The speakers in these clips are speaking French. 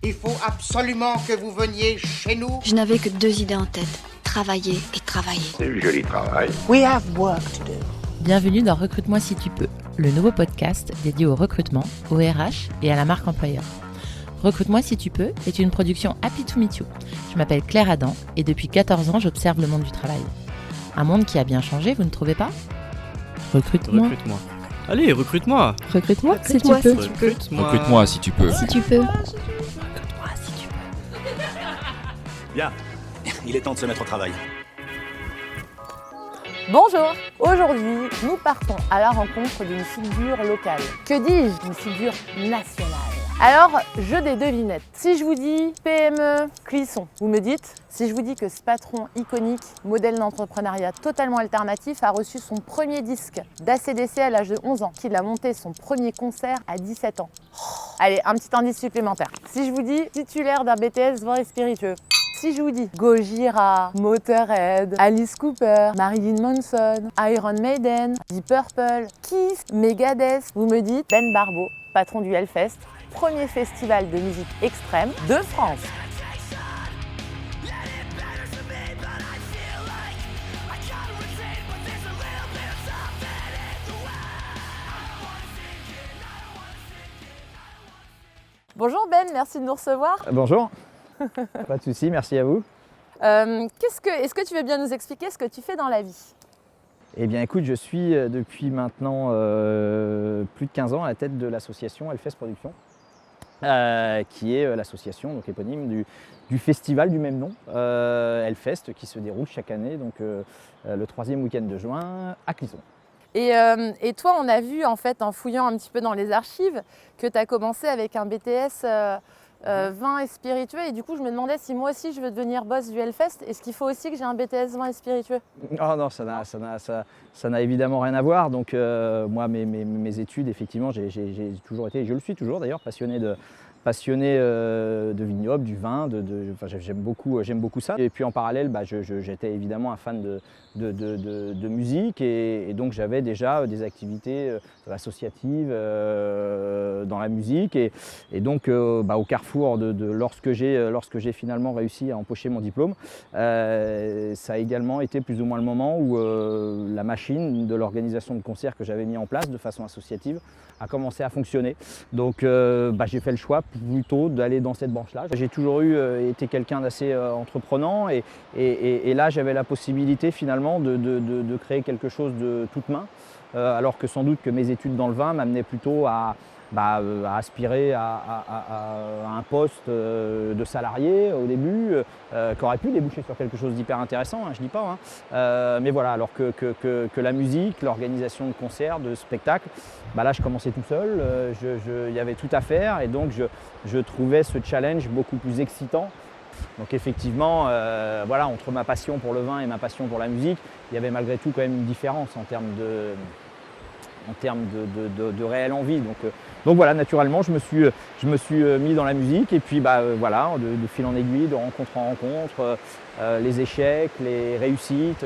Il faut absolument que vous veniez chez nous. Je n'avais que 2 idées en tête. Travailler et travailler. C'est du joli travail. We have work to do. Bienvenue dans Recrute-moi si tu peux, le nouveau podcast dédié au recrutement, au RH et à la marque employeur. Recrute-moi si tu peux est une production Happy to Meet You. Je m'appelle Claire Adam et depuis 14 ans, j'observe le monde du travail. Un monde qui a bien changé, vous ne trouvez pas ? Recrute-moi. Recrute-moi. Allez, recrute-moi. Recrute-moi si tu peux. Recrute-moi. Recrute-moi si tu peux. Si tu peux. Recrute-moi si tu peux. Bien, il est temps de se mettre au travail. Bonjour, aujourd'hui nous partons à la rencontre d'une figure locale. Que dis-je, une figure nationale. Alors, jeu des devinettes. Si je vous dis PME Clisson, vous me dites. Si je vous dis que ce patron iconique, modèle d'entrepreneuriat totalement alternatif, a reçu son premier disque d'ACDC à l'âge de 11 ans, qu'il a monté son premier concert à 17 ans. Allez, un petit indice supplémentaire. Si je vous dis titulaire d'un BTS vin et spiritueux. Si je vous dis Gojira, Motorhead, Alice Cooper, Marilyn Manson, Iron Maiden, Deep Purple, Kiss, Megadeth, vous me dites Ben Barbeau, patron du Hellfest, premier festival de musique extrême de France. Bonjour Ben, merci de nous recevoir. Bonjour, pas de souci, merci à vous. Est-ce que tu veux bien nous expliquer ce que tu fais dans la vie ? Eh bien écoute, je suis depuis maintenant plus de 15 ans à la tête de l'association Hellfest Productions, qui est l'association donc éponyme du festival du même nom, Hellfest, qui se déroule chaque année, donc le 3e week-end de juin à Clisson. Et toi, on a vu en fait en fouillant un petit peu dans les archives que tu as commencé avec un BTS vin et spiritueux, et du coup je me demandais si moi aussi je veux devenir boss du Hellfest, est-ce qu'il faut aussi que j'ai un BTS vin et spiritueux ? Oh non, ça n'a évidemment rien à voir. Donc moi mes études, effectivement, j'ai toujours été, et je le suis toujours d'ailleurs, passionné de vignoble, du vin, j'aime beaucoup ça. Et puis en parallèle, j'étais évidemment un fan de musique, et donc j'avais déjà des activités associatives dans la musique, et donc au carrefour lorsque j'ai finalement réussi à empocher mon diplôme, ça a également été plus ou moins le moment où la machine de l'organisation de concerts que j'avais mis en place de façon associative a commencé à fonctionner. Donc j'ai fait le choix plutôt d'aller dans cette branche-là. J'ai toujours été quelqu'un d'assez entreprenant, et là j'avais la possibilité finalement de créer quelque chose de toute main, alors que sans doute que mes études dans le vin m'amenaient plutôt à aspirer à un poste de salarié au début, qui aurait pu déboucher sur quelque chose d'hyper intéressant, je dis pas, mais voilà, alors que la musique, l'organisation de concerts, de spectacles, là je commençais tout seul, il y avait tout à faire, et donc je trouvais ce challenge beaucoup plus excitant. Donc effectivement, entre ma passion pour le vin et ma passion pour la musique, il y avait malgré tout quand même une différence en termes de réelle envie. Donc voilà, naturellement, je me suis mis dans la musique, et puis de fil en aiguille, de rencontre en rencontre, les échecs, les réussites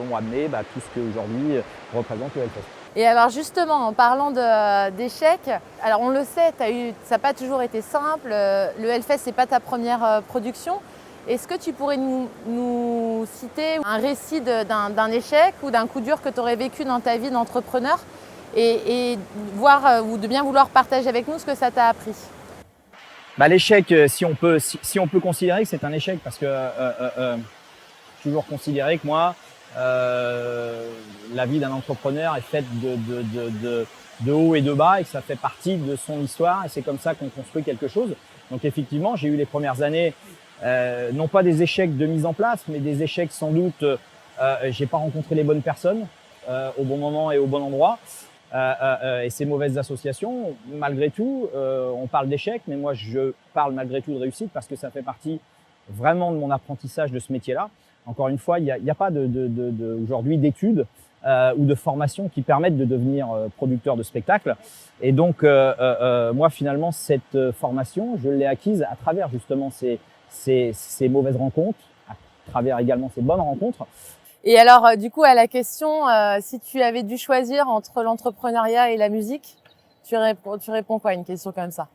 ont amené tout ce qu'aujourd'hui représente le Hellfest. Et alors justement, en parlant d'échecs, alors on le sait, ça n'a pas toujours été simple, le Hellfest c'est pas ta première production. Est-ce que tu pourrais nous citer un récit d'un échec ou d'un coup dur que tu aurais vécu dans ta vie d'entrepreneur, et voir ou de bien vouloir partager avec nous ce que ça t'a appris ? L'échec, si on peut considérer que c'est un échec, parce que j'ai toujours considéré que moi, la vie d'un entrepreneur est faite de hauts et de bas, et que ça fait partie de son histoire, et c'est comme ça qu'on construit quelque chose. Donc effectivement, j'ai eu les premières années, non pas des échecs de mise en place, mais des échecs sans doute, j'ai pas rencontré les bonnes personnes au bon moment et au bon endroit. Et ces mauvaises associations, malgré tout, on parle d'échec, mais moi je parle malgré tout de réussite, parce que ça fait partie vraiment de mon apprentissage de ce métier-là. Encore une fois, il n'y a pas aujourd'hui d'études ou de formations qui permettent de devenir producteur de spectacle. Et donc, moi finalement, cette formation, je l'ai acquise à travers justement ces mauvaises rencontres, à travers également ces bonnes rencontres. Et alors, du coup, à la question, si tu avais dû choisir entre l'entrepreneuriat et la musique, tu réponds quoi à une question comme ça ?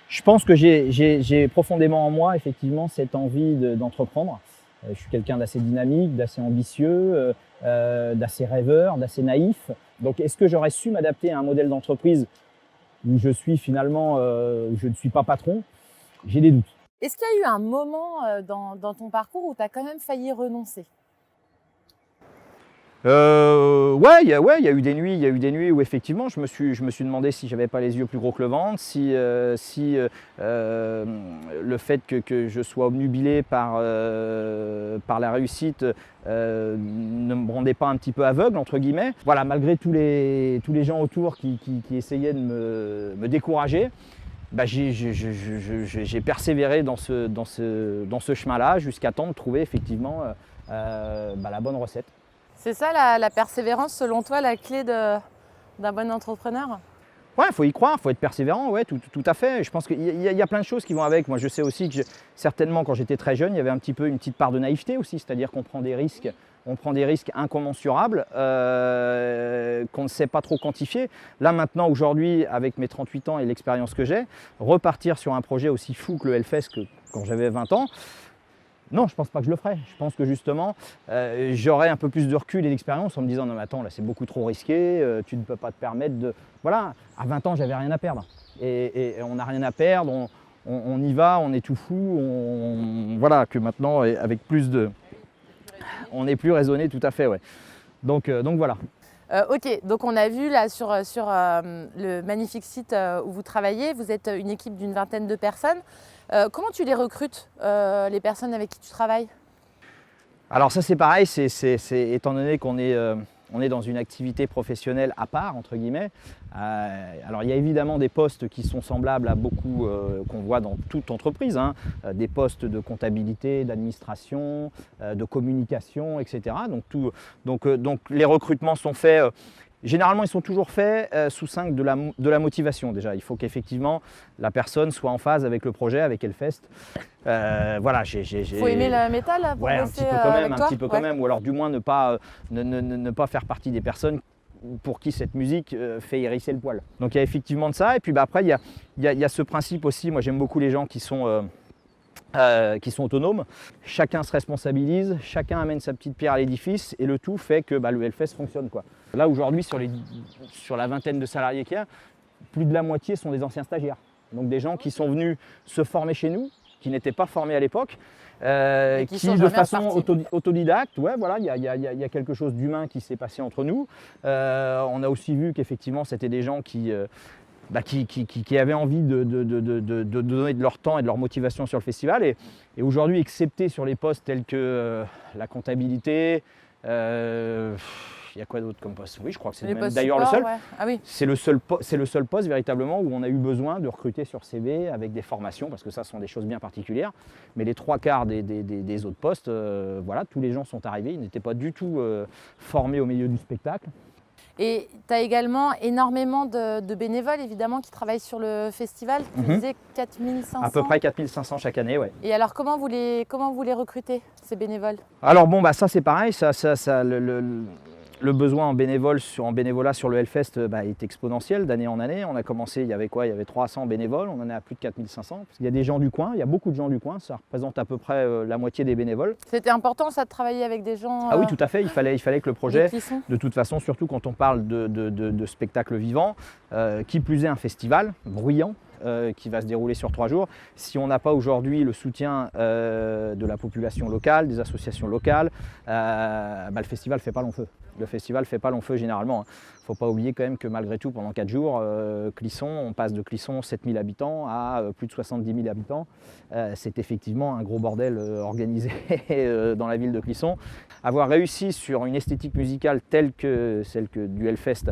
Je pense que j'ai profondément en moi effectivement cette envie d'entreprendre. Je suis quelqu'un d'assez dynamique, d'assez ambitieux, d'assez rêveur, d'assez naïf. Donc est-ce que j'aurais su m'adapter à un modèle d'entreprise où je suis finalement, où je ne suis pas patron? J'ai des doutes. Est-ce qu'il y a eu un moment dans ton parcours où tu as quand même failli renoncer? Ouais, il y a eu des nuits où effectivement je me suis demandé si j'avais pas les yeux plus gros que le ventre, si le fait que je sois obnubilé par la réussite ne me rendait pas un petit peu aveugle entre guillemets. Voilà, malgré tous les gens autour qui essayaient de me décourager, bah, j'ai persévéré dans ce chemin-là jusqu'à temps de trouver effectivement la bonne recette. C'est ça la persévérance, selon toi, la clé d'un bon entrepreneur? Ouais, il faut y croire, il faut être persévérant, ouais, tout à fait. Je pense qu'il y a plein de choses qui vont avec. Moi, je sais aussi que certainement, quand j'étais très jeune, il y avait un petit peu une petite part de naïveté aussi, c'est-à-dire qu'on prend des risques incommensurables qu'on ne sait pas trop quantifier. Là, maintenant, aujourd'hui, avec mes 38 ans et l'expérience que j'ai, repartir sur un projet aussi fou que le Hellfest que quand j'avais 20 ans, non, je ne pense pas que je le ferai. Je pense que justement, j'aurai un peu plus de recul et d'expérience en me disant « Non mais attends, là c'est beaucoup trop risqué, tu ne peux pas te permettre de… » Voilà, à 20 ans, j'avais rien à perdre. Et on n'a rien à perdre, on y va, on est tout fou. Voilà, que maintenant, avec plus de… On est plus raisonné, tout à fait, ouais. Donc voilà. Ok, donc on a vu là sur le magnifique site où vous travaillez, vous êtes une équipe d'une 20aine de personnes. Comment tu les recrutes, les personnes avec qui tu travailles? Alors ça c'est pareil, étant donné qu'on est dans une activité professionnelle à part, entre guillemets. Alors il y a évidemment des postes qui sont semblables à beaucoup qu'on voit dans toute entreprise, hein, des postes de comptabilité, d'administration, de communication, etc. Donc les recrutements sont faits. Généralement, ils sont toujours faits sous cinq de la motivation déjà. Il faut qu'effectivement la personne soit en phase avec le projet, avec Hellfest. Voilà, faut aimer le métal pour ouais, bosser un petit peu quand même, ou alors du moins ne pas faire partie des personnes pour qui cette musique fait hérisser le poil. Donc il y a effectivement de ça. Et puis après, il y a ce principe aussi. Moi, j'aime beaucoup les gens qui sont autonomes. Chacun se responsabilise, chacun amène sa petite pierre à l'édifice et le tout fait que le Hellfest fonctionne, quoi. Là aujourd'hui sur la vingtaine de salariés qu'il y a, plus de la moitié sont des anciens stagiaires. Donc des gens qui sont venus se former chez nous, qui n'étaient pas formés à l'époque, qui de façon autodidacte, ouais, voilà, il y a quelque chose d'humain qui s'est passé entre nous. On a aussi vu qu'effectivement c'était des gens qui avaient envie de donner de leur temps et de leur motivation sur le festival. Et aujourd'hui, excepté sur les postes tels que la comptabilité, il y a quoi d'autre comme poste? Oui, je crois que c'est d'ailleurs le seul. Ouais. Ah oui. C'est le seul poste véritablement où on a eu besoin de recruter sur CV avec des formations, parce que ça sont des choses bien particulières. Mais les trois quarts des autres postes, voilà, tous les gens sont arrivés, ils n'étaient pas du tout formés au milieu du spectacle. Et tu as également énormément de bénévoles, évidemment, qui travaillent sur le festival. Tu disais 4500. À peu près 4500 chaque année, ouais. Et alors, comment vous les recrutez, ces bénévoles? Alors bon, ça c'est pareil, le besoin en bénévolat sur le Hellfest est exponentiel d'année en année. On a commencé, il y avait 300 bénévoles, on en est à plus de 4500. Parce qu'il y a des gens du coin, il y a beaucoup de gens du coin, ça représente à peu près la moitié des bénévoles. C'était important ça de travailler avec des gens Ah oui, tout à fait, il fallait que le projet, de toute façon, surtout quand on parle de spectacle vivant, qui plus est un festival bruyant, qui va se dérouler sur 3 jours. Si on n'a pas aujourd'hui le soutien de la population locale, des associations locales, le festival ne fait pas long feu. Le festival ne fait pas long feu généralement. Il ne faut pas oublier quand même que malgré tout, pendant 4 jours, Clisson, on passe de Clisson 7000 habitants à plus de 70 000 habitants. C'est effectivement un gros bordel organisé dans la ville de Clisson. Avoir réussi sur une esthétique musicale telle que celle du Hellfest,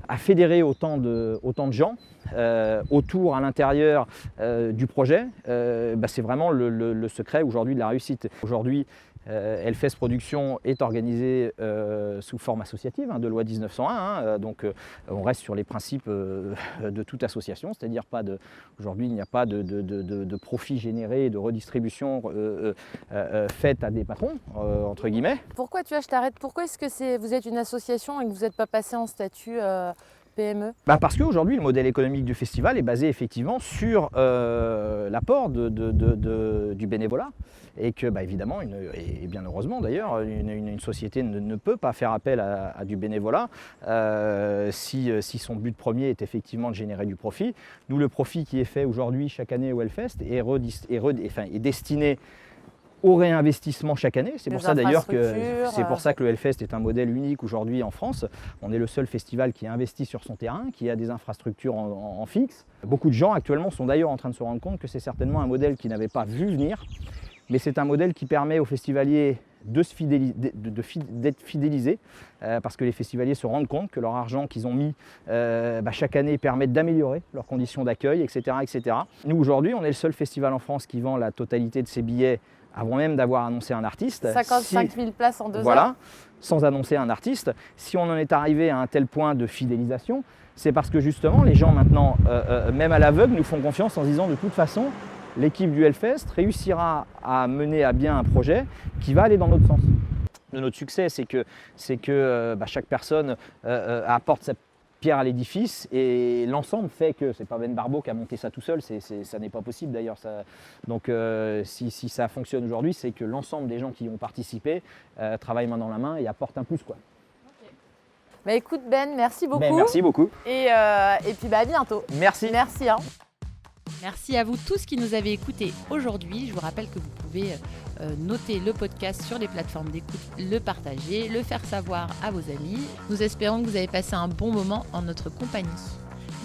à fédérer autant de gens autour, à l'intérieur du projet, c'est vraiment le secret aujourd'hui de la réussite. Aujourd'hui, Hellfest Production est organisé sous forme associative, de loi 1901, donc on reste sur les principes de toute association, c'est-à-dire aujourd'hui il n'y a pas de profit généré, de redistribution faite à des patrons, entre guillemets. Pourquoi, je t'arrête, pourquoi est-ce que vous êtes une association et que vous n'êtes pas passé en statut PME? Parce qu'aujourd'hui, le modèle économique du festival est basé effectivement sur l'apport du bénévolat. Et que, évidemment, et bien heureusement d'ailleurs, une société ne peut pas faire appel à du bénévolat si son but premier est effectivement de générer du profit. Nous, le profit qui est fait aujourd'hui chaque année au Hellfest est destiné au réinvestissement chaque année. C'est pour ça d'ailleurs que le Hellfest est un modèle unique aujourd'hui en France. On est le seul festival qui investit sur son terrain, qui a des infrastructures en fixe. Beaucoup de gens actuellement sont d'ailleurs en train de se rendre compte que c'est certainement un modèle qu'ils n'avaient pas vu venir, mais c'est un modèle qui permet aux festivaliers d'être fidélisés parce que les festivaliers se rendent compte que leur argent qu'ils ont mis chaque année permet d'améliorer leurs conditions d'accueil, etc., etc. Nous aujourd'hui, on est le seul festival en France qui vend la totalité de ses billets avant même d'avoir annoncé un artiste. 55 000 places en 2 heures. Voilà, sans annoncer un artiste. Si on en est arrivé à un tel point de fidélisation, c'est parce que justement les gens maintenant, même à l'aveugle, nous font confiance en se disant de toute façon, l'équipe du Hellfest réussira à mener à bien un projet qui va aller dans notre sens. Notre succès, c'est que chaque personne apporte sa pierre à l'édifice et l'ensemble fait que, c'est pas Ben Barbeau qui a monté ça tout seul, ça n'est pas possible d'ailleurs. Donc si ça fonctionne aujourd'hui, c'est que l'ensemble des gens qui y ont participé travaillent main dans la main et apportent un plus, quoi. Écoute Ben, merci beaucoup. Merci beaucoup. Et puis à bientôt. Merci. Merci. Merci à vous tous qui nous avez écoutés aujourd'hui. Je vous rappelle que vous pouvez noter le podcast sur les plateformes d'écoute, le partager, le faire savoir à vos amis. Nous espérons que vous avez passé un bon moment en notre compagnie.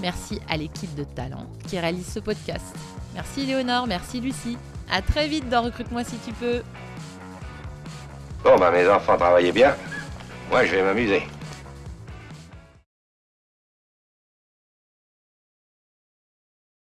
Merci à l'équipe de talent qui réalise ce podcast. Merci Léonore, merci Lucie. À très vite dans Recrute-moi si tu peux. Bon, mes enfants travaillez bien. Moi, je vais m'amuser.